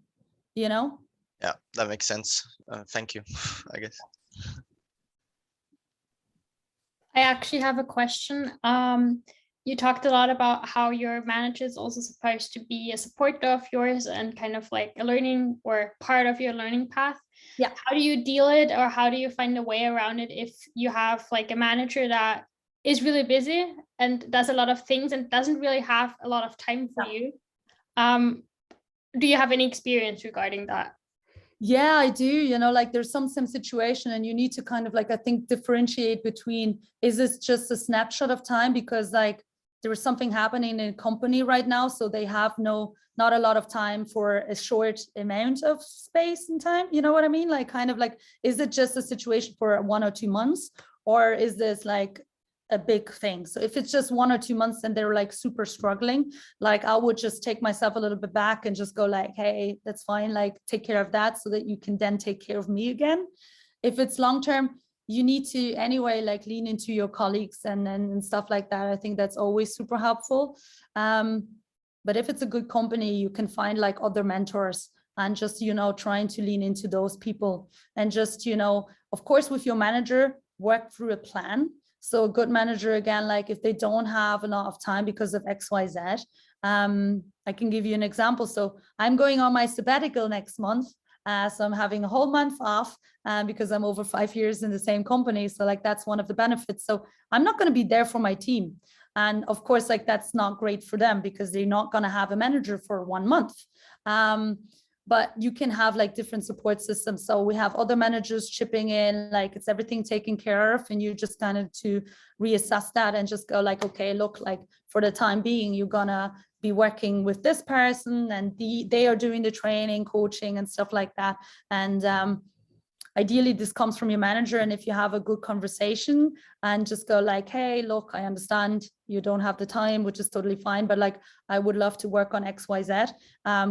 you know? Yeah, that makes sense. Thank you, I guess. I actually have a question. You talked a lot about how your manager is also supposed to be a supporter of yours and kind of like a learning or part of your learning path. Yeah. How do you deal it, or how do you find a way around it if you have like a manager that is really busy and does a lot of things and doesn't really have a lot of time for you? Do you have any experience regarding that? Yeah, I do. You know, like there's some situation and you need to kind of like, I think, differentiate between, is this just a snapshot of time because like there is something happening in a company right now, so they have not a lot of time for a short amount of space and time, you know what I mean? Like kind of like, is it just a situation for 1 or 2 months, or is this like a big thing? So if it's just 1 or 2 months and they're like super struggling, like I would just take myself a little bit back and just go like, hey, that's fine, like take care of that so that you can then take care of me again. If it's long term, you need to anyway like lean into your colleagues and stuff like that. I think that's always super helpful. But if it's a good company, you can find like other mentors and just, you know, trying to lean into those people and just, you know, of course with your manager, work through a plan. So a good manager, again, like if they don't have a lot of time because of XYZ, I can give you an example. So I'm going on my sabbatical next month. So I'm having a whole month off because I'm over 5 years in the same company. So like that's one of the benefits. So I'm not going to be there for my team. And of course, like that's not great for them because they're not going to have a manager for 1 month. But you can have like different support systems. So we have other managers chipping in, like it's everything taken care of, and you just kind of to reassess that and just go like, okay, look, like for the time being, you're gonna be working with this person and they are doing the training, coaching and stuff like that. And ideally this comes from your manager. And if you have a good conversation and just go like, hey, look, I understand you don't have the time, which is totally fine, but like, I would love to work on XYZ.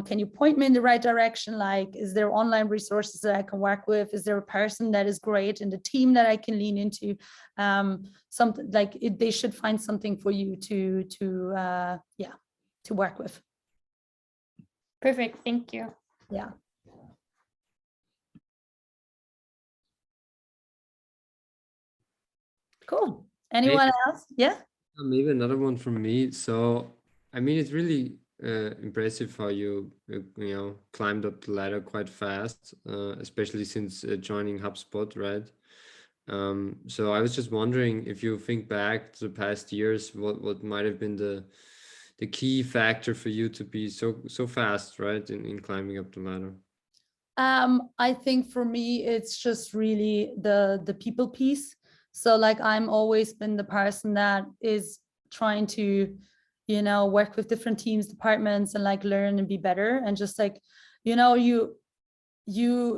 Can you point me in the right direction? Like, is there online resources that I can work with? Is there a person that is great in the team that I can lean into? Something like they should find something for you to work with. Perfect. Thank you. Yeah. Cool. Anyone else? Yeah. Maybe another one from me. So, I mean, it's really impressive how you climbed up the ladder quite fast, especially since joining HubSpot, right? So I was just wondering if you think back to the past years, what might have been the key factor for you to be so fast, right, in climbing up the ladder? I think for me, it's just really the people piece. So like I'm always been the person that is trying to, work with different teams, departments, and like learn and be better. And just like, you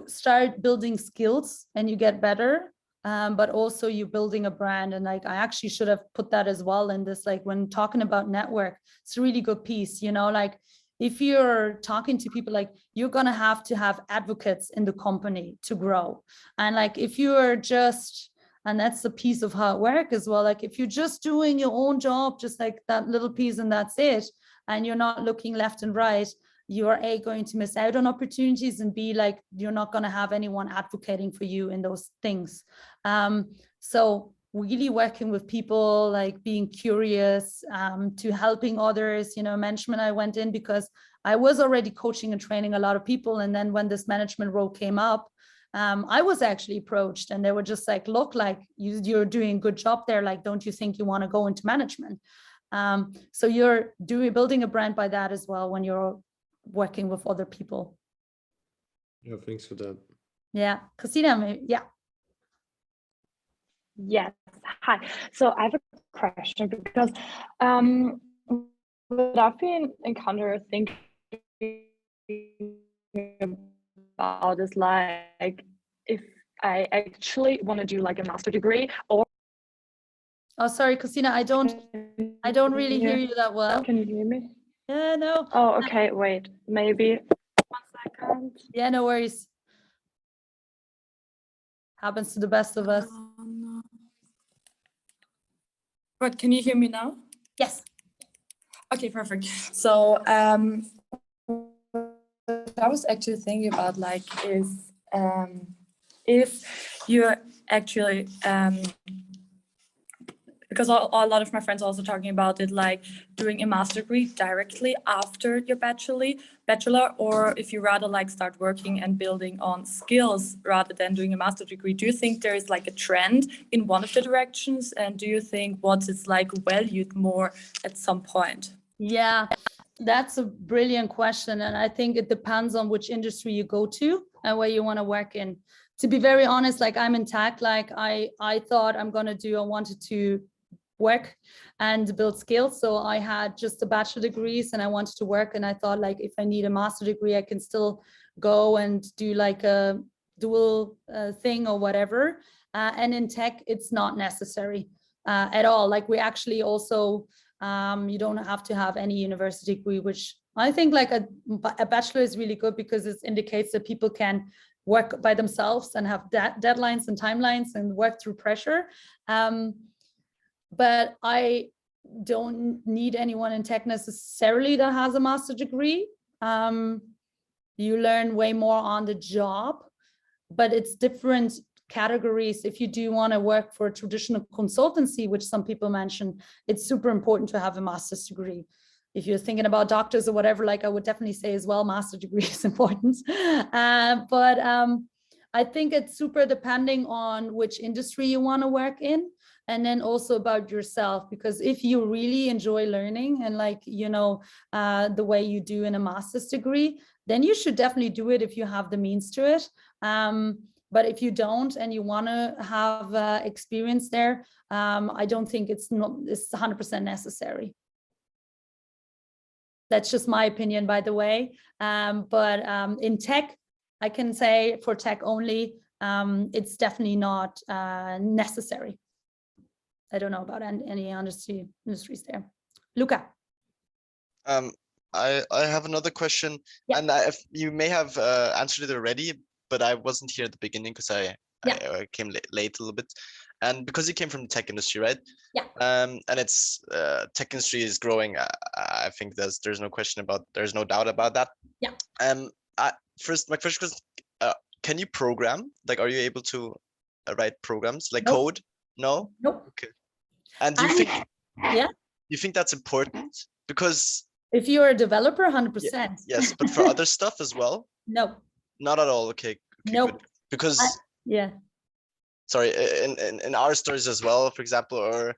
start building skills and you get better. But also you're building a brand. And like, I actually should have put that as well in this, like when talking about network, it's a really good piece, like if you're talking to people, like you're going to have advocates in the company to grow. And like, if you're just, and that's a piece of hard work as well. Like if you're just doing your own job, just like that little piece and that's it, and you're not looking left and right, you are A, going to miss out on opportunities, and B, like you're not going to have anyone advocating for you in those things. So really working with people, like being curious, to helping others, management, I went in because I was already coaching and training a lot of people. And then when this management role came up, I was actually approached and they were just like, look, like you're doing a good job there. Like, don't you think you want to go into management? So you're building a brand by that as well when you're working with other people. Yeah, thanks for that. Yeah, Christina, yeah. Yes, hi. So I have a question because what I've been thinking about is like if I actually want to do like a master degree or. Oh, sorry, Christina, I don't really hear you that well. Can you hear me? Yeah, no. Oh, okay, wait, maybe 1 second. Yeah, no worries. Happens to the best of us. But can you hear me now? Yes. Okay, perfect. So what I was actually thinking about like is if you're actually because a lot of my friends are also talking about it, like doing a master degree directly after your bachelor, or if you rather like start working and building on skills rather than doing a master degree. Do you think there is like a trend in one of the directions? And do you think what is like valued more at some point? Yeah, that's a brilliant question. And I think it depends on which industry you go to and where you want to work in. To be very honest, like I'm in tech, like I thought I wanted to work and build skills. So I had just a bachelor degrees and I wanted to work. And I thought like, if I need a master degree, I can still go and do like a dual thing or whatever. And in tech, it's not necessary at all. Like we actually also, you don't have to have any university degree, which I think like a bachelor is really good because it indicates that people can work by themselves and have deadlines and timelines and work through pressure. But I don't need anyone in tech necessarily that has a master degree. You learn way more on the job, but it's different categories. If you do want to work for a traditional consultancy, which some people mention, it's super important to have a master's degree. If you're thinking about doctors or whatever, like I would definitely say as well, master's degree is important. But I think it's super depending on which industry you want to work in. And then also about yourself, because if you really enjoy learning and like, you know, the way you do in a master's degree, then you should definitely do it if you have the means to it. But if you don't and you want to have experience there, I don't think it's 100% necessary. That's just my opinion, by the way. But in tech, I can say for tech only, it's definitely not necessary. I don't know about any industries there. Luca. I have another question, Yeah. and you may have answered it already, but I wasn't here at the beginning because I came late a little bit. And because you came from the tech industry, right? Yeah. And it's tech industry is growing. I think there's no doubt about that. Yeah. My first question is, can you program? Like, are you able to write programs like Nope. code? No. Nope. Okay. And do you think? Yeah. You think that's important? Because if you're a developer, 100%. Yes, but for other stuff as well? No. Not at all. Okay. Nope. Good. Because sorry, in our stories as well, for example, or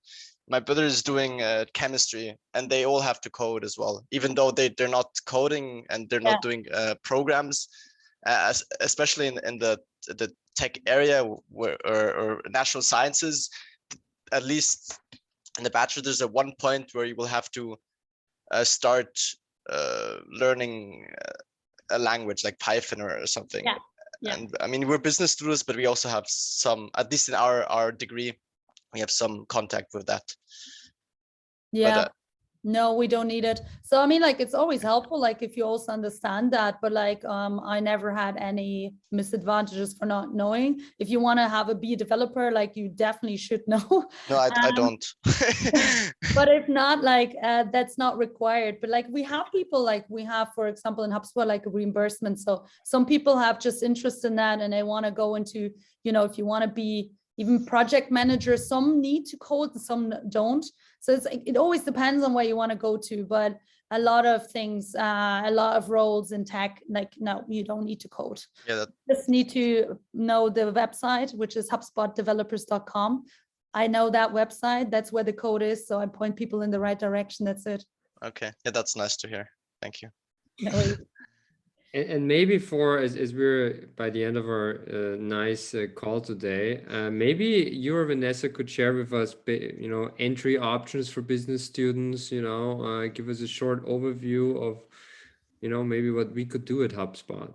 my brother is doing chemistry, and they all have to code as well, even though they're not coding and they're not doing programs, especially in the tech area or natural sciences. At least in the bachelor, there's one point where you will have to start learning a language like Python or something. Yeah. And I mean, we're business students, but we also have some, at least in our degree, we have some contact with that. Yeah. But, no, we don't need it. So I mean, like, it's always helpful, like if you also understand that, but like I never had any misadvantages for not knowing. If you want to be a developer, like you definitely should know. No, I don't. But if not, like that's not required. But like we have people, like we have, for example, in HubSpot, like a reimbursement. So some people have just interest in that and they want to go into, you know, if you want to be even project manager, some need to code and some don't. So it always depends on where you want to go to, but a lot of things, a lot of roles in tech, like, no, you don't need to code. Yeah, you just need to know the website, which is HubSpotDevelopers.com. I know that website, that's where the code is. So I point people in the right direction. That's it. Okay. Yeah, that's nice to hear. Thank you. No worries. And maybe as we're by the end of our nice call today, maybe you or Vanessa could share with us, you know, entry options for business students, you know, give us a short overview of, you know, maybe what we could do at HubSpot.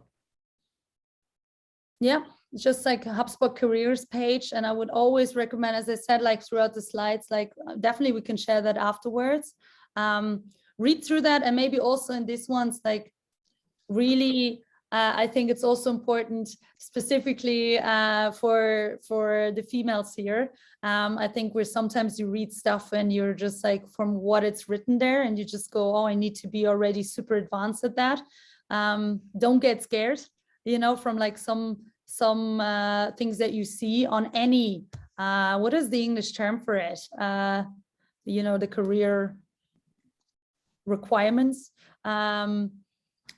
Yeah, just like a HubSpot careers page. And I would always recommend, as I said, like throughout the slides, like definitely we can share that afterwards. Read through that, and maybe also in this one's like, really, I think it's also important specifically for the females here. I think where sometimes you read stuff and you're just like from what it's written there and you just go, oh, I need to be already super advanced at that. Don't get scared, you know, from like some things that you see on any, what is the English term for it? You know, the career requirements.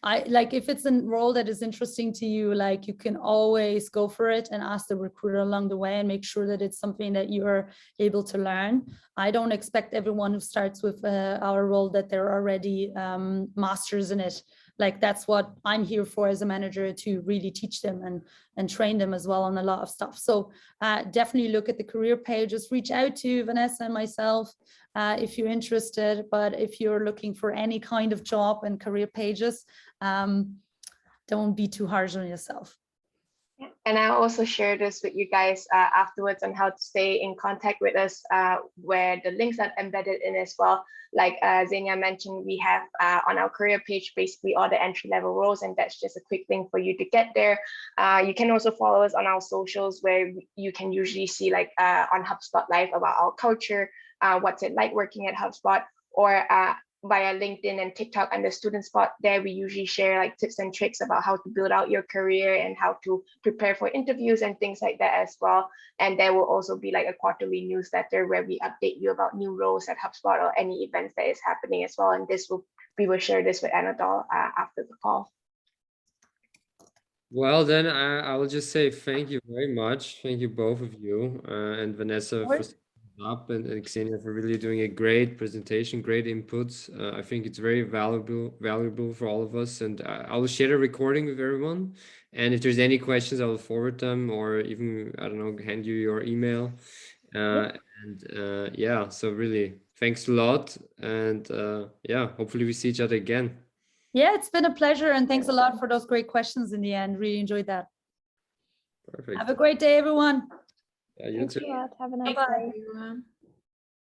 I like, if it's a role that is interesting to you, like you can always go for it and ask the recruiter along the way and make sure that it's something that you're able to learn. I don't expect everyone who starts with our role that they're already masters in it. Like that's what I'm here for as a manager, to really teach them and train them as well on a lot of stuff. So definitely look at the career pages, reach out to Vanessa and myself if you're interested. But if you're looking for any kind of job and career pages, don't be too harsh on yourself. And I also share this with you guys afterwards on how to stay in contact with us, where the links are embedded in as well. Like Xenia mentioned, we have on our career page basically all the entry-level roles, and that's just a quick link for you to get there. You can also follow us on our socials, where you can usually see like on HubSpot Live about our culture, what's it like working at HubSpot, or via LinkedIn and TikTok and the Student Spot. There we usually share like tips and tricks about how to build out your career and how to prepare for interviews and things like that as well. And there will also be like a quarterly newsletter where we update you about new roles at HubSpot or any events that is happening as well. And we will share this with Anatol after the call. Well, then I will just say thank you very much. Thank you, both of you, and Vanessa for stepping up, and Xenia for really doing a great presentation, great inputs. I think it's very valuable for all of us. And I will share the recording with everyone. And if there's any questions, I will forward them, or even, I don't know, hand you your email. And yeah, so really, thanks a lot. And yeah, hopefully we see each other again. Yeah, it's been a pleasure, and thanks a lot for those great questions in the end. Really enjoyed that. Perfect. Have a great day, everyone. Yeah, you Thanks too. a lot. Have a nice Bye-bye. day.